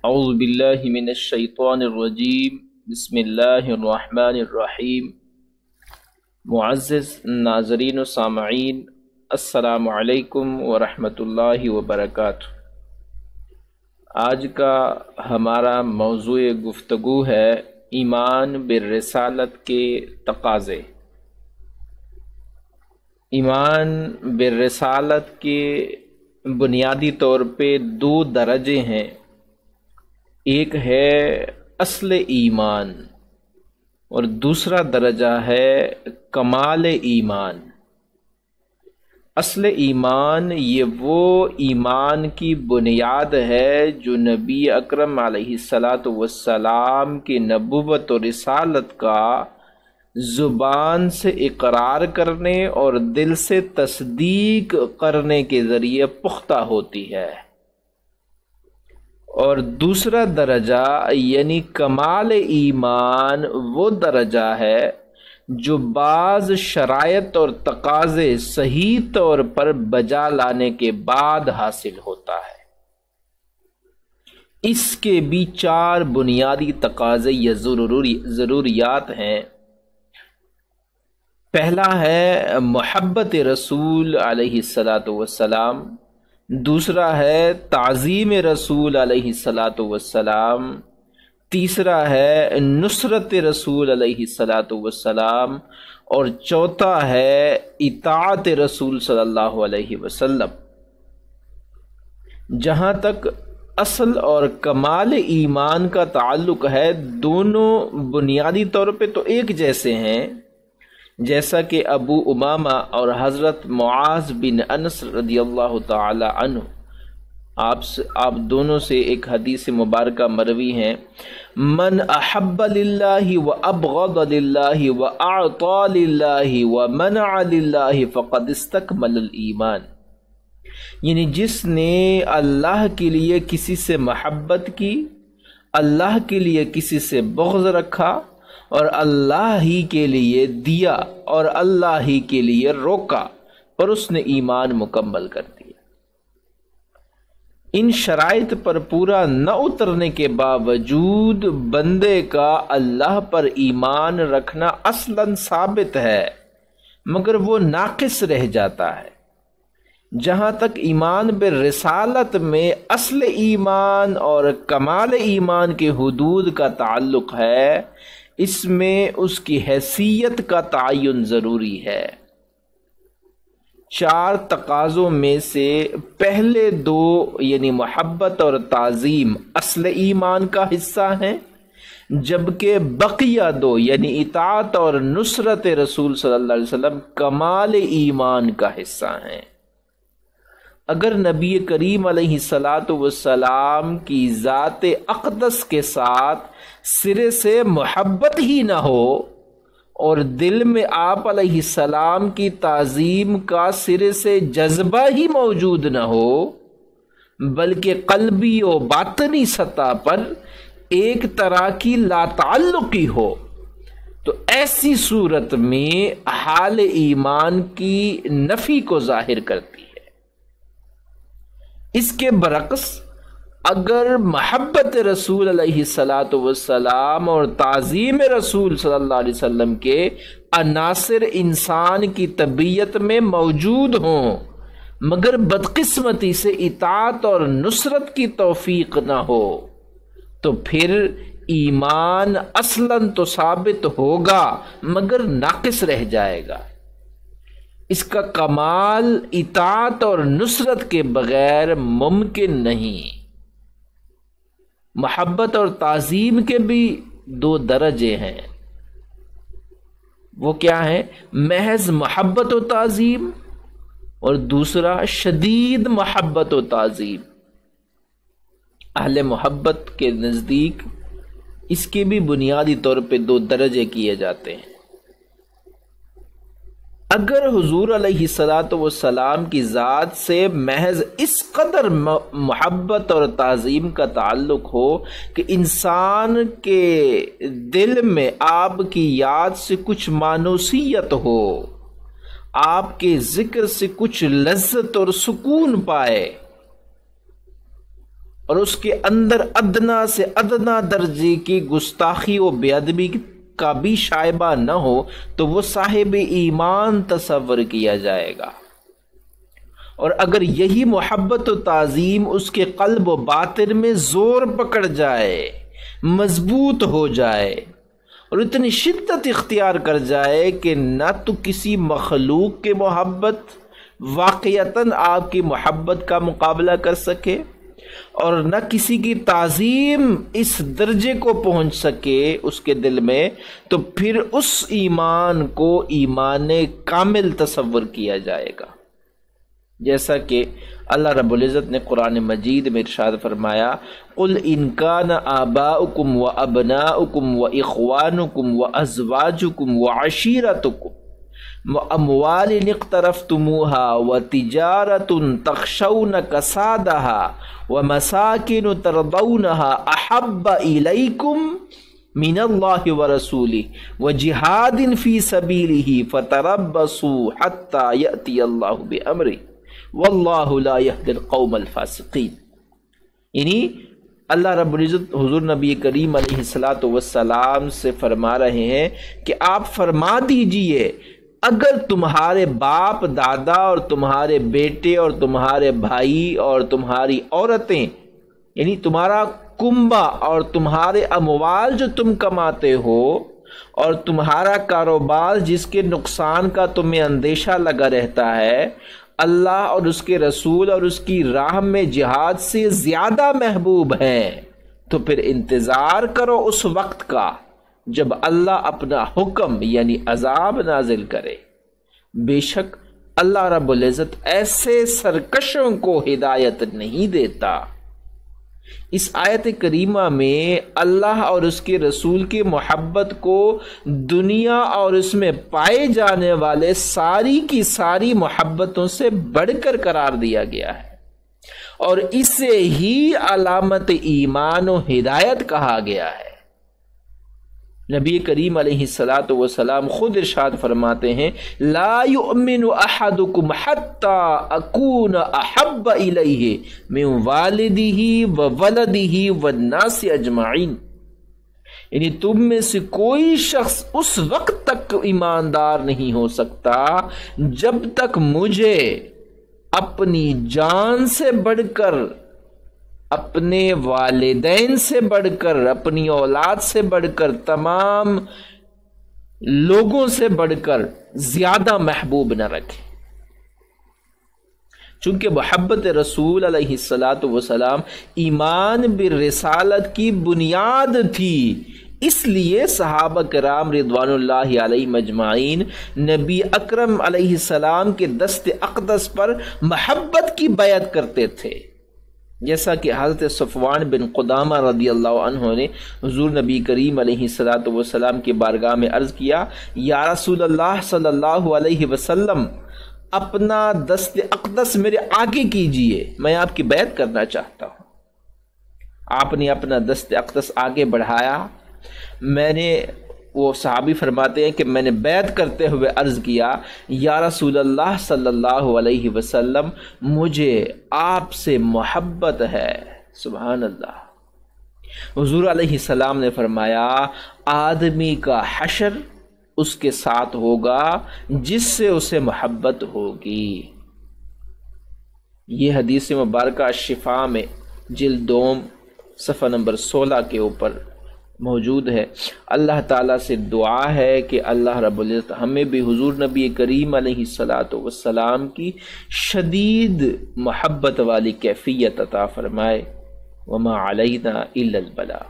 اعوذ باللہ من الشیطان الرجیم بسم اللہ الرحمن الرحیم۔ معزز ناظرین و سامعین، السلام علیکم ورحمۃ اللہ وبرکاتہ۔ آج کا ہمارا موضوع گفتگو ہے ایمان بالرسالت کے تقاضے۔ ایمان بالرسالت کے بنیادی طور پہ دو درجے ہیں، ایک ہے اصل ایمان اور دوسرا درجہ ہے کمال ایمان۔ اصل ایمان یہ وہ ایمان کی بنیاد ہے جو نبی اکرم علیہ السلام کی نبوت و رسالت کا زبان سے اقرار کرنے اور دل سے تصدیق کرنے کے ذریعے پختہ ہوتی ہے، اور دوسرا درجہ یعنی کمال ایمان وہ درجہ ہے جو بعض شرائط اور تقاضے صحیح طور پر بجا لانے کے بعد حاصل ہوتا ہے۔ اس کے بھی چار بنیادی تقاضے یا ضروریات ہیں۔ پہلا ہے محبت رسول علیہ السلام، دوسرا ہے تعظیم رسول علیہ السلام، تیسرا ہے نصرت رسول علیہ السلام، اور چوتھا ہے اطاعت رسول صلی اللہ علیہ وسلم۔ جہاں تک اصل اور کمال ایمان کا تعلق ہے، دونوں بنیادی طور پہ تو ایک جیسے ہیں، جیسا کہ ابو امامہ اور حضرت معاذ بن انس رضی اللہ تعالی عنہ آپ دونوں سے ایک حدیث مبارکہ مروی ہیں، من احب للہ و ابغض للہ و اعطى للہ و منع للہ فقد استکمل الایمان، یعنی جس نے اللہ کے لیے کسی سے محبت کی، اللہ کے لیے کسی سے بغض رکھا، اور اللہ ہی کے لیے دیا اور اللہ ہی کے لیے روکا، اور اس نے ایمان مکمل کر دیا۔ ان شرائط پر پورا نہ اترنے کے باوجود بندے کا اللہ پر ایمان رکھنا اصلاً ثابت ہے، مگر وہ ناقص رہ جاتا ہے۔ جہاں تک ایمان بالرسالت میں اصل ایمان اور کمال ایمان کے حدود کا تعلق ہے، اس میں اس کی حیثیت کا تعین ضروری ہے۔ چار تقاضوں میں سے پہلے دو یعنی محبت اور تعظیم اصل ایمان کا حصہ ہیں، جبکہ بقیہ دو یعنی اطاعت اور نصرت رسول صلی اللہ علیہ وسلم کمال ایمان کا حصہ ہیں۔ اگر نبی کریم علیہ السلام کی ذات اقدس کے ساتھ سرے سے محبت ہی نہ ہو اور دل میں آپ علیہ السلام کی تعظیم کا سرے سے جذبہ ہی موجود نہ ہو، بلکہ قلبی و باطنی سطح پر ایک طرح کی لا تعلقی ہو، تو ایسی صورت میں حال ایمان کی نفی کو ظاہر کرتی ہے۔ اس کے برعکس اگر محبت رسول علیہ السلام اور تعظیم رسول صلی اللہ علیہ وسلم کے عناصر انسان کی طبیعت میں موجود ہوں، مگر بدقسمتی سے اطاعت اور نصرت کی توفیق نہ ہو، تو پھر ایمان اصلاً تو ثابت ہوگا مگر ناقص رہ جائے گا۔ اس کا کمال اطاعت اور نصرت کے بغیر ممکن نہیں۔ محبت اور تعظیم کے بھی دو درجے ہیں، وہ کیا ہے؟ محض محبت و تعظیم، اور دوسرا شدید محبت و تعظیم۔ اہل محبت کے نزدیک اس کے بھی بنیادی طور پہ دو درجے کیے جاتے ہیں۔ اگر حضور علیہ السلام کی ذات سے محض اس قدر محبت اور تعظیم کا تعلق ہو کہ انسان کے دل میں آپ کی یاد سے کچھ مانوسیت ہو، آپ کے ذکر سے کچھ لذت اور سکون پائے، اور اس کے اندر ادنا سے ادنا درجے کی گستاخی و بے ادبی کا بھی شائبہ نہ ہو تو وہ صاحب ایمان تصور کیا جائے گا۔ اور اگر یہی محبت و تعظیم اس کے قلب و باطن میں زور پکڑ جائے، مضبوط ہو جائے اور اتنی شدت اختیار کر جائے کہ نہ تو کسی مخلوق کے محبت واقعتاً آپ کی محبت کا مقابلہ کر سکے اور نہ کسی کی تعظیم اس درجے کو پہنچ سکے اس کے دل میں، تو پھر اس ایمان کو ایمان کامل تصور کیا جائے گا۔ جیسا کہ اللہ رب العزت نے قرآن مجید میں ارشاد فرمایا، قُلْ إِنْ كَانَ آبَاؤُكُمْ وَأَبْنَاؤُكُمْ وَإِخْوَانُكُمْ وَأَزْوَاجُكُمْ وَعَشِيرَتُكُمْ وَأَمْوَالٍ اقْتَرَفْتُمُوهَا وَتِجَارَةٌ تَخْشَوْنَ كَسَادَهَا وَمَسَاكِنُ تَرْضَوْنَهَا أَحَبَّ إِلَيْكُمْ مِنَ اللَّهِ وَرَسُولِهِ وَجِهَادٍ فِي سَبِيلِهِ فَتَرَبَّصُوا حَتَّى يَأْتِيَ اللَّهُ بِأَمْرِهِ وَاللَّهُ لَا يَهْدِي الْقَوْمَ الْفَاسِقِينَ۔ یعنی اللہ رب العزت حضور نبی کریم علیہ الصلاۃ والسلام سے فرما رہے ہیں کہ آپ فرما دیجئے، اگر تمہارے باپ دادا اور تمہارے بیٹے اور تمہارے بھائی اور تمہاری عورتیں، یعنی تمہارا کنبہ اور تمہارے اموال جو تم کماتے ہو اور تمہارا کاروبار جس کے نقصان کا تمہیں اندیشہ لگا رہتا ہے، اللہ اور اس کے رسول اور اس کی راہ میں جہاد سے زیادہ محبوب ہیں، تو پھر انتظار کرو اس وقت کا جب اللہ اپنا حکم یعنی عذاب نازل کرے۔ بے شک اللہ رب العزت ایسے سرکشوں کو ہدایت نہیں دیتا۔ اس آیت کریمہ میں اللہ اور اس کے رسول کی محبت کو دنیا اور اس میں پائے جانے والے ساری کی ساری محبتوں سے بڑھ کر قرار دیا گیا ہے، اور اسے ہی علامت ایمان و ہدایت کہا گیا ہے۔ نبی کریم علیہ الصلاۃ والسلام خود ارشاد فرماتے ہیں، لا یؤمن احدکم حتی اکون احب الیہ من والدہ وولدہ والناس اجمعین، یعنی تم میں سے کوئی شخص اس وقت تک ایماندار نہیں ہو سکتا جب تک مجھے اپنی جان سے بڑھ کر، اپنے والدین سے بڑھ کر، اپنی اولاد سے بڑھ کر، تمام لوگوں سے بڑھ کر زیادہ محبوب نہ رکھے۔ چونکہ محبت رسول علیہ الصلاۃ والسلام ایمان بالرسالت کی بنیاد تھی، اس لیے صحابہ کرام رضوان اللہ علیہم اجمعین نبی اکرم علیہ السلام کے دست اقدس پر محبت کی بیعت کرتے تھے، جیسا کہ حضرت صفوان بن قدامہ رضی اللہ عنہ نے حضور نبی کریم علیہ الصلاۃ والسلام کی بارگاہ میں عرض کیا، یا رسول اللہ صلی اللہ علیہ وسلم، اپنا دست اقدس میرے آگے کیجئے، میں آپ کی بیعت کرنا چاہتا ہوں۔ آپ نے اپنا دست اقدس آگے بڑھایا، میں نے، وہ صحابی فرماتے ہیں کہ میں نے بیعت کرتے ہوئے عرض کیا، یا رسول اللہ صلی اللہ علیہ وسلم، مجھے آپ سے محبت ہے۔ سبحان اللہ۔ حضور علیہ السلام نے فرمایا، آدمی کا حشر اس کے ساتھ ہوگا جس سے اسے محبت ہوگی۔ یہ حدیث مبارکہ شفا میں جلد 2 صفحہ نمبر 16 کے اوپر موجود ہے۔ اللہ تعالیٰ سے دعا ہے کہ اللہ رب العزت ہمیں بھی حضور نبی کریم علیہ الصلاۃ والسلام کی شدید محبت والی کیفیت عطا فرمائے۔ وما علینا الا البلاغ۔